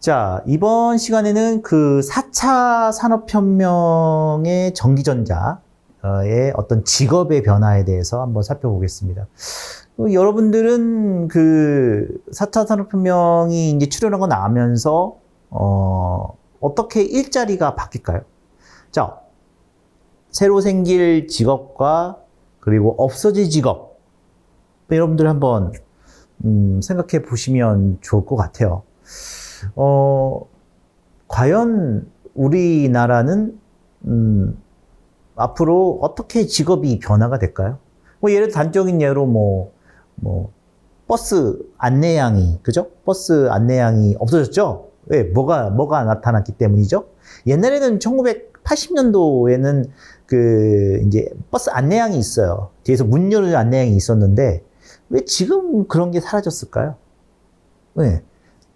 자, 이번 시간에는 그 4차 산업혁명의 전기전자의 어떤 직업의 변화에 대해서 한번 살펴보겠습니다. 여러분들은 그 4차 산업혁명이 이제 출현하고 나면서, 어떻게 일자리가 바뀔까요? 자, 새로 생길 직업과 그리고 없어질 직업. 여러분들 한번, 생각해 보시면 좋을 것 같아요. 과연 우리나라는 앞으로 어떻게 직업이 변화가 될까요? 단적인 예로 버스 안내양이, 그죠? 버스 안내양이 없어졌죠? 왜? 뭐가 나타났기 때문이죠? 옛날에는 1980년도에는 이제 버스 안내양이 있어요. 뒤에서 문 열는 안내양이 있었는데, 왜 지금 그런 게 사라졌을까요? 왜?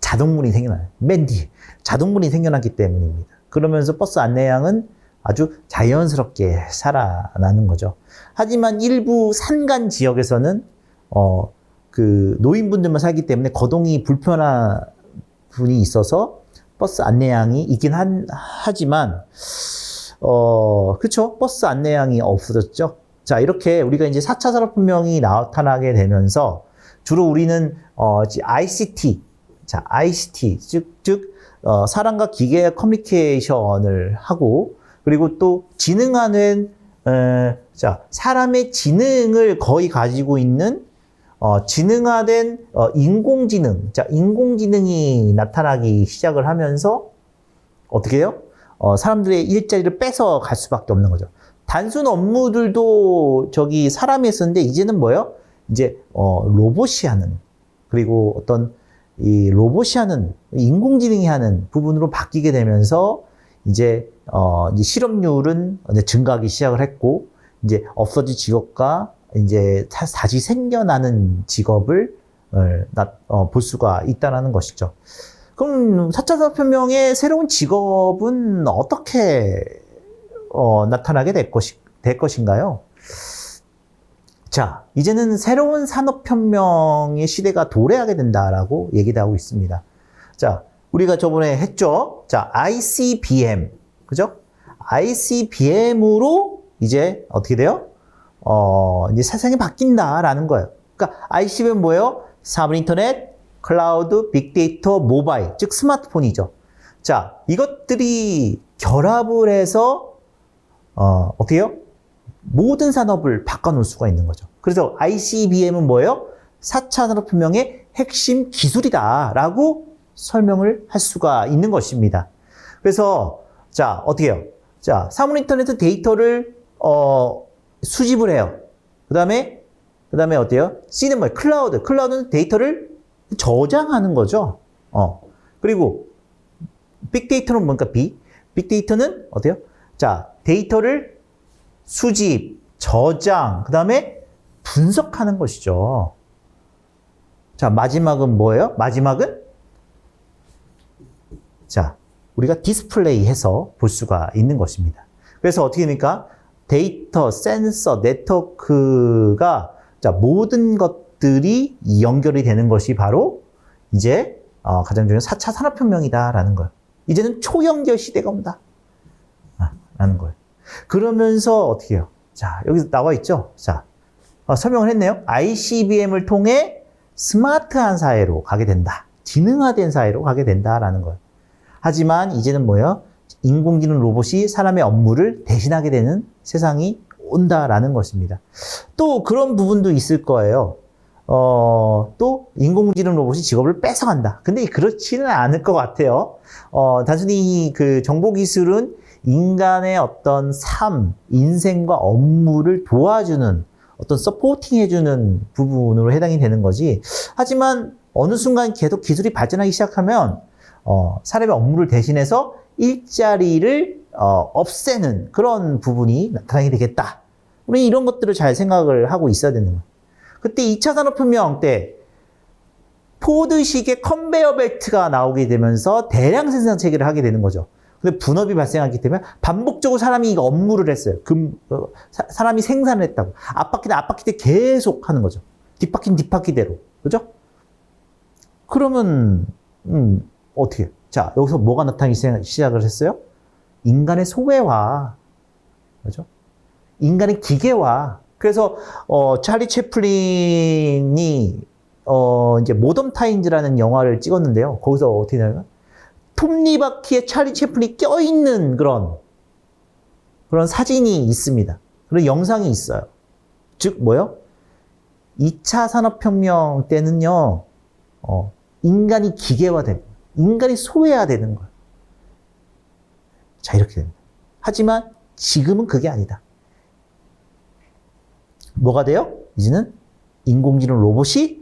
자동문이 생겨나요. 맨 뒤에 자동문이 생겨났기 때문입니다. 그러면서 버스 안내양은 아주 자연스럽게 살아나는 거죠. 하지만 일부 산간 지역에서는 그 노인분들만 살기 때문에 거동이 불편한 분이 있어서 버스 안내양이 있긴 하지만 그쵸? 버스 안내양이 없어졌죠. 자, 이렇게 우리가 이제 4차 산업혁명이 나타나게 되면서 주로 우리는 ICT, 자, ICT, 즉 사람과 기계의 커뮤니케이션을 하고, 그리고 또 지능화는 사람의 지능을 거의 가지고 있는 지능화된 인공지능, 자, 인공지능이 나타나기 시작을 하면서 어떻게 해요? 사람들의 일자리를 뺏어 갈 수밖에 없는 거죠. 단순 업무들도 사람이 했었는데 이제는 뭐예요? 이제 로봇이 하는, 그리고 이 로봇이 하는, 인공지능이 하는 부분으로 바뀌게 되면서 이제 실업률은 증가하기 시작을 했고, 이제 없어진 직업과 이제 다시 생겨나는 직업을 볼 수가 있다는 것이죠. 그럼 4차 산업혁명의 새로운 직업은 어떻게 나타나게 될 것인가요? 자, 이제는 새로운 산업혁명의 시대가 도래하게 된다라고 얘기도 하고 있습니다. 자, 우리가 저번에 했죠? 자, ICBM. 그죠? ICBM으로 이제 어떻게 돼요? 이제 세상이 바뀐다라는 거예요. 그러니까 ICBM 뭐예요? 사물 인터넷, 클라우드, 빅데이터, 모바일, 즉 스마트폰이죠. 자, 이것들이 결합을 해서 어떻게 해요? 모든 산업을 바꿔놓을 수가 있는 거죠. 그래서 ICBM은 뭐예요? 4차 산업혁명의 핵심 기술이다라고 설명을 할 수가 있는 것입니다. 그래서 자, 어떻게 해요? 자, 사물 인터넷 데이터를 수집을 해요. 그다음에 어때요? C는 뭐예요? 클라우드는 데이터를 저장하는 거죠. 그리고 빅데이터는 뭔가 빅데이터는 어때요? 자, 데이터를 수집, 저장, 그 다음에 분석하는 것이죠. 자, 마지막은 뭐예요? 마지막은 자, 우리가 디스플레이해서 볼 수가 있는 것입니다. 그래서 어떻게 됩니까? 데이터, 센서, 네트워크가 모든 것들이 연결이 되는 것이 바로 이제 가장 중요한 4차 산업혁명이다라는 거예요. 이제는 초연결 시대가 온다. 라는 거예요. 그러면서 어떻게 해요? 자, 여기 나와 있죠? 자, 설명을 했네요. ICBM을 통해 스마트한 사회로 가게 된다. 지능화된 사회로 가게 된다라는 거예요. 하지만 이제는 뭐예요? 인공지능 로봇이 사람의 업무를 대신하게 되는 세상이 온다라는 것입니다. 또 그런 부분도 있을 거예요. 또 인공지능 로봇이 직업을 뺏어간다. 근데 그렇지는 않을 것 같아요. 단순히 그 정보기술은 인간의 어떤 삶, 인생과 업무를 도와주는 어떤 서포팅 해주는 부분으로 해당이 되는 거지. 하지만 어느 순간 계속 기술이 발전하기 시작하면 사람의 업무를 대신해서 일자리를 없애는 그런 부분이 나타나게 되겠다. 우리 이런 것들을 잘 생각을 하고 있어야 되는 거예요. 그때 2차 산업혁명 때 포드식의 컨베이어 벨트가 나오게 되면서 대량 생산 체계를 하게 되는 거죠. 근데 분업이 발생하기 때문에 반복적으로 사람이 업무를 했어요. 사람이 생산을 했다고. 앞바퀴 계속 하는 거죠. 뒷바퀴는 뒷바퀴대로. 그죠? 그러면, 어떻게 해요? 자, 여기서 뭐가 나타나기 시작을 했어요? 인간의 소외화. 그죠? 인간의 기계화. 그래서, 찰리 채플린이, 이제 모던 타임즈라는 영화를 찍었는데요. 거기서 어떻게 되냐면, 톱니바퀴에 찰리 채플린이 껴있는 그런 사진이 있습니다. 그런 영상이 있어요. 즉, 뭐요? 2차 산업혁명 때는요, 인간이 기계화됩니다. 인간이 소외화되는 거예요. 자, 이렇게 됩니다. 하지만 지금은 그게 아니다. 뭐가 돼요? 이제는 인공지능 로봇이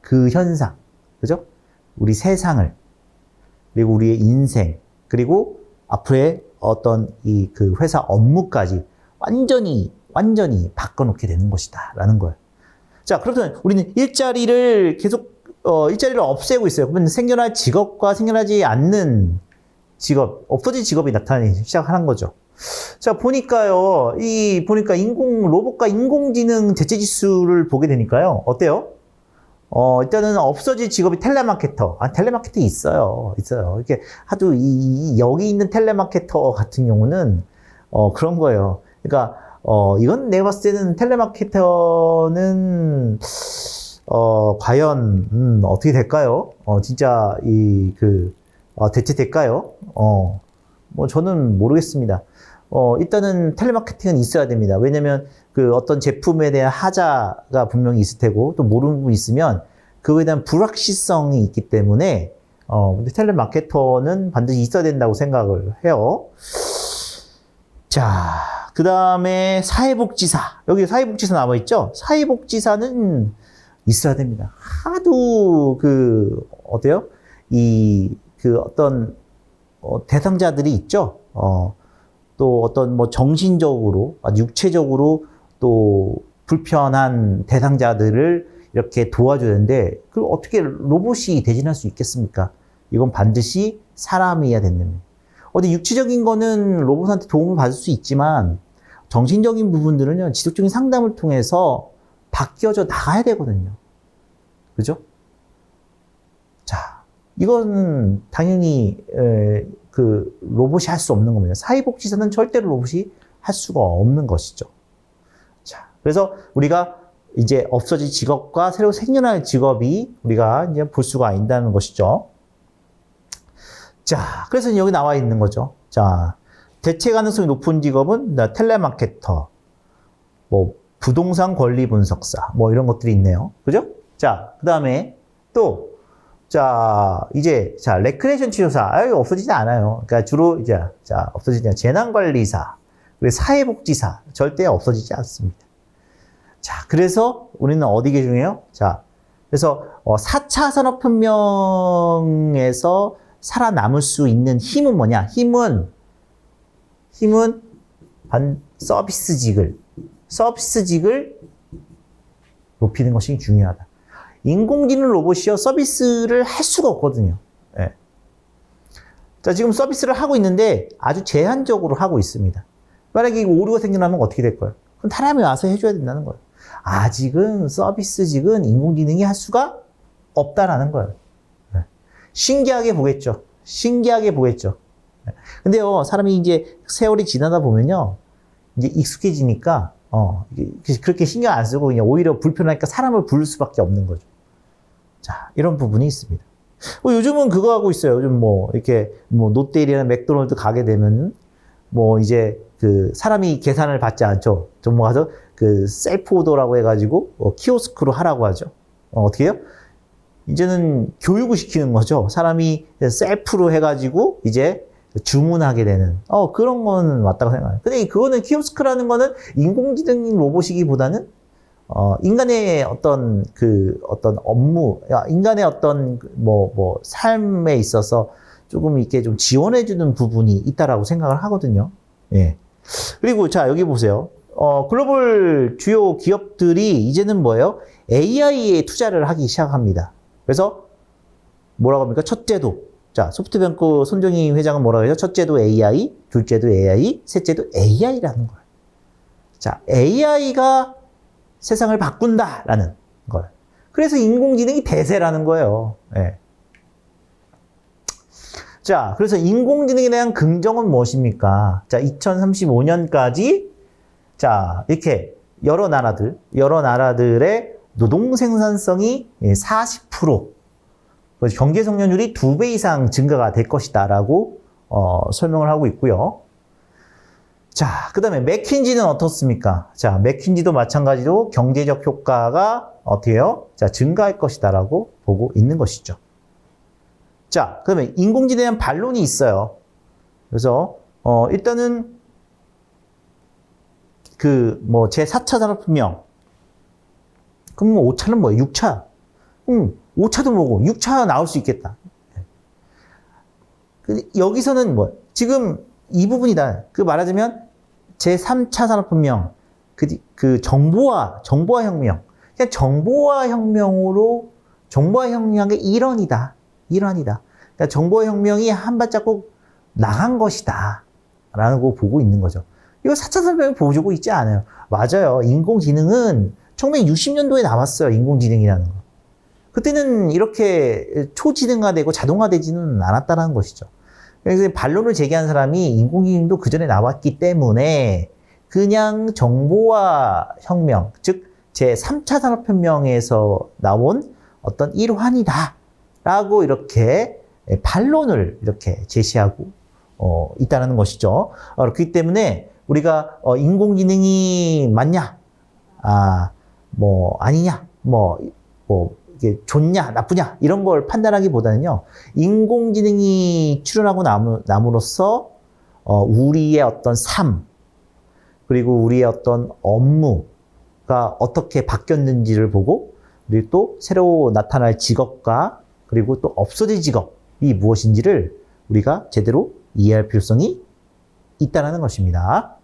그 현상, 그죠? 우리 세상을, 그리고 우리의 인생, 그리고 앞으로의 어떤 그 회사 업무까지 완전히 바꿔놓게 되는 것이다. 라는 거예요. 자, 그렇다면 우리는 일자리를 없애고 있어요. 그러면 생겨날 직업과 생겨나지 않는 직업, 없어진 직업이 나타나기 시작하는 거죠. 자, 보니까요, 보니까 로봇과 인공지능 대체 지수를 보게 되니까요, 어때요? 일단은 없어질 직업이 텔레마케터. 텔레마케터 있어요. 이렇게 하도 여기 있는 텔레마케터 같은 경우는, 그런 거예요. 그러니까, 이건 내가 봤을 때는 텔레마케터는, 과연, 어떻게 될까요? 진짜, 대체될까요? 저는 모르겠습니다. 일단은 텔레마케팅은 있어야 됩니다. 왜냐면 그 어떤 제품에 대한 하자가 분명히 있을 테고 또 모르는 부분이 있으면 그거에 대한 불확실성이 있기 때문에 근데 텔레마케터는 반드시 있어야 된다고 생각을 해요. 자, 그 다음에 사회복지사. 여기 사회복지사 남아있죠? 사회복지사는 있어야 됩니다. 하도 어때요? 어떤 대상자들이 있죠? 또 어떤 정신적으로, 육체적으로 또 불편한 대상자들을 이렇게 도와줘야 되는데, 그걸 어떻게 로봇이 대신할 수 있겠습니까? 이건 반드시 사람이어야 된답니다. 육체적인 거는 로봇한테 도움을 받을 수 있지만, 정신적인 부분들은요, 지속적인 상담을 통해서 바뀌어져 나가야 되거든요. 그죠? 자, 이건 당연히, 로봇이 할 수 없는 겁니다. 사회복지사는 절대로 로봇이 할 수가 없는 것이죠. 자, 그래서 우리가 이제 없어질 직업과 새로 생겨날 직업이 우리가 이제 볼 수가 있다는 것이죠. 자, 그래서 여기 나와 있는 거죠. 자, 대체 가능성이 높은 직업은 텔레마케터, 부동산 권리 분석사, 이런 것들이 있네요. 그죠? 자, 그 다음에 또, 레크레이션 치료사, 이거 없어지지 않아요. 그러니까 주로 없어지지 않아요. 재난관리사, 그리고 사회복지사, 절대 없어지지 않습니다. 자, 그래서 우리는 어디게 중요해요? 자, 그래서 4차 산업혁명에서 살아남을 수 있는 힘은 뭐냐? 힘은 서비스직을 높이는 것이 중요하다. 인공지능 로봇이요, 서비스를 할 수가 없거든요. 예. 자, 지금 서비스를 하고 있는데 아주 제한적으로 하고 있습니다. 만약에 오류가 생겨나면 어떻게 될 거예요? 그럼 사람이 와서 해줘야 된다는 거예요. 아직은 서비스직은 인공지능이 할 수가 없다라는 거예요. 예. 신기하게 보겠죠. 예. 근데요, 사람이 이제 세월이 지나다 보면요, 이제 익숙해지니까, 그렇게 신경 안 쓰고 그냥 오히려 불편하니까 사람을 부를 수밖에 없는 거죠. 자, 이런 부분이 있습니다. 요즘은 그거 하고 있어요. 요즘 롯데리아나 맥도날드 가게 되면, 이제 사람이 계산을 받지 않죠. 좀 가서 셀프 오더라고 해가지고, 키오스크로 하라고 하죠. 어떻게 해요? 이제는 교육을 시키는 거죠. 사람이 셀프로 해가지고, 이제 주문하게 되는, 그런 거는 맞다고 생각해요. 근데 그거는 키오스크라는 거는 인공지능 로봇이기보다는, 인간의 어떤 업무, 인간의 어떤 삶에 있어서 조금 이렇게 좀 지원해주는 부분이 있다라고 생각을 하거든요. 예. 그리고 자, 여기 보세요. 글로벌 주요 기업들이 이제는 뭐예요? AI에 투자를 하기 시작합니다. 그래서 뭐라고 합니까? 첫째도. 자, 소프트뱅크 손정희 회장은 뭐라고 해요? 첫째도 AI, 둘째도 AI, 셋째도 AI라는 거예요. 자, AI가 세상을 바꾼다라는 거예요. 그래서 인공지능이 대세라는 거예요. 예. 자, 그래서 인공지능에 대한 긍정은 무엇입니까? 자, 2035년까지 자, 이렇게 여러 나라들의 노동 생산성이 40%, 경제 성장률이 2배 이상 증가가 될 것이다라고 설명을 하고 있고요. 자, 그 다음에 맥킨지는 어떻습니까? 자, 맥킨지도 마찬가지로 경제적 효과가 어떻게 해요? 자, 증가할 것이다라고 보고 있는 것이죠. 자, 그 다음에 인공지능에 대한 반론이 있어요. 그래서 일단은 제4차 산업혁명, 그럼 5차는 뭐예요? 6차. 5차도 뭐고 6차 나올 수 있겠다. 여기서는 지금 이 부분이다. 말하자면 제3차 산업혁명, 정보화 혁명. 그냥 정보화 혁명의 일환이다. 그러니까 정보화 혁명이 한 발자국 나간 것이다. 라고 보고 있는 거죠. 이거 4차 산업혁명 보여주고 있지 않아요. 맞아요. 인공지능은 1960년도에 나왔어요. 인공지능이라는 거. 그때는 이렇게 초지능화되고 자동화되지는 않았다는 것이죠. 그래서 반론을 제기한 사람이 인공지능도 그 전에 나왔기 때문에 그냥 정보화 혁명, 즉 제3차 산업혁명에서 나온 어떤 일환이다 라고 이렇게 반론을 이렇게 제시하고 있다는 것이죠. 그렇기 때문에 우리가 인공지능이 맞냐, 아니냐, 이게 좋냐, 나쁘냐, 이런 걸 판단하기보다는요, 인공지능이 출현하고 남으로써, 우리의 어떤 삶, 그리고 우리의 어떤 업무가 어떻게 바뀌었는지를 보고, 그리고 또 새로 나타날 직업과, 그리고 또 없어질 직업이 무엇인지를 우리가 제대로 이해할 필요성이 있다는 것입니다.